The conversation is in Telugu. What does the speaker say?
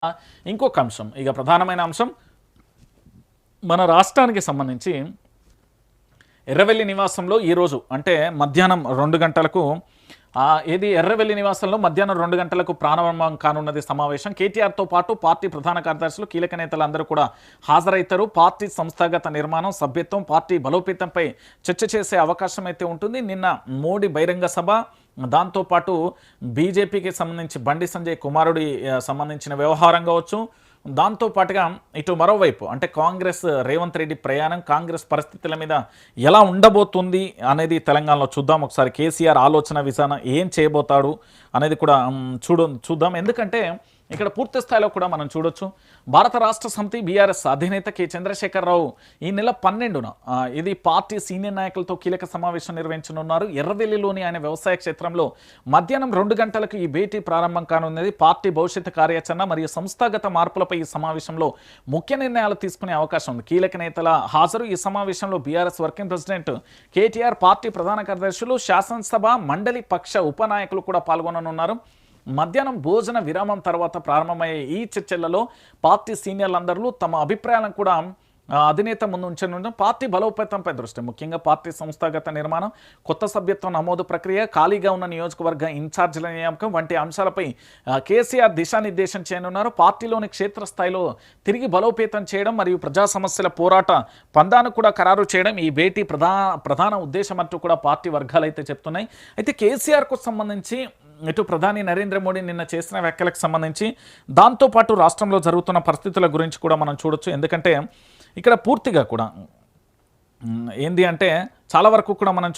ఇంకొక అంశం ఇక ప్రధానమైన అంశం మన రాష్ట్రానికి సంబంధించి ఎర్రవెల్లి నివాసంలో ఈరోజు అంటే మధ్యాహ్నం 2 గంటలకు ఏది ఎర్రవెల్లి నివాసంలో మధ్యాహ్నం 2 గంటలకు ప్రారంభం కానున్నది సమావేశం. కేటీఆర్తో పాటు పార్టీ ప్రధాన కార్యదర్శులు కీలక నేతలు అందరూ కూడా హాజరవుతారు. పార్టీ సంస్థాగత నిర్మాణం, సభ్యత్వం, పార్టీ బలోపేతంపై చర్చ చేసే అవకాశం అయితే ఉంటుంది. నిన్న మోడీ బహిరంగ సభ, దాంతోపాటు బీజేపీకి సంబంధించి బండి సంజయ్ కుమారుడి సంబంధించిన వ్యవహారం కావచ్చు, దాంతోపాటుగా ఇటు మరోవైపు అంటే కాంగ్రెస్ రేవంత్ రెడ్డి ప్రయాణం, కాంగ్రెస్ పరిస్థితుల మీద ఎలా ఉండబోతుంది అనేది తెలంగాణలో చూద్దాం. ఒకసారి కేసీఆర్ ఆలోచన విధానం ఏం చేయబోతాడు అనేది కూడా చూద్దాం. ఎందుకంటే ఇక్కడ పూర్తి స్థాయిలో కూడా మనం చూడొచ్చు. భారత రాష్ట్ర సమితి బీఆర్ఎస్ అధినేత కె చంద్రశేఖరరావు ఈ నెల 12న ఇది పార్టీ సీనియర్ నాయకులతో కీలక సమావేశం నిర్వహించనున్నారు. ఎర్రవెల్లిలోని ఆయన వ్యవసాయ క్షేత్రంలో మధ్యాహ్నం 2 గంటలకు ఈ భేటీ ప్రారంభం కానున్నది. పార్టీ భవిష్యత్ కార్యాచరణ మరియు సంస్థాగత మార్పులపై ఈ సమావేశంలో ముఖ్య నిర్ణయాలు తీసుకునే అవకాశం ఉంది. కీలక నేతల హాజరు. ఈ సమావేశంలో BRS working president KTR, party ప్రధాన కార్యదర్శులు, శాసనసభ మండలి పక్ష ఉపనాయకులు కూడా పాల్గొననున్నారు. మధ్యాహ్నం భోజన విరామం తర్వాత ప్రారంభమయ్యే ఈ చర్చలలో పార్టీ సీనియర్లందరూ తమ అభిప్రాయాలను కూడా అధినేత ముందు ఉంచనుండడం. పార్టీ బలోపేతంపై దృష్టి, ముఖ్యంగా పార్టీ సంస్థాగత నిర్మాణం, కొత్త సభ్యత్వం నమోదు ప్రక్రియ, ఖాళీగా ఉన్న నియోజకవర్గ ఇన్ఛార్జీల నియామకం వంటి అంశాలపై కేసీఆర్ దిశానిర్దేశం చేయనున్నారు. పార్టీలోని క్షేత్రస్థాయిలో తిరిగి బలోపేతం చేయడం మరియు ప్రజా సమస్యల పోరాట పందాను కూడా ఖరారు చేయడం ఈ భేటీ ప్రధాన ఉద్దేశం అంటూ కూడా పార్టీ వర్గాలు అయితే చెప్తున్నాయి. అయితే కేసీఆర్కు సంబంధించి ఇటు ప్రధాని నరేంద్ర మోడీ నిన్న చేసిన వ్యాఖ్యలకు సంబంధించి, దాంతోపాటు రాష్ట్రంలో జరుగుతున్న పరిస్థితుల గురించి కూడా మనం చూడొచ్చు. ఎందుకంటే ఇక్కడ పూర్తిగా కూడా ఏంది అంటే చాలా వరకు కూడా మనం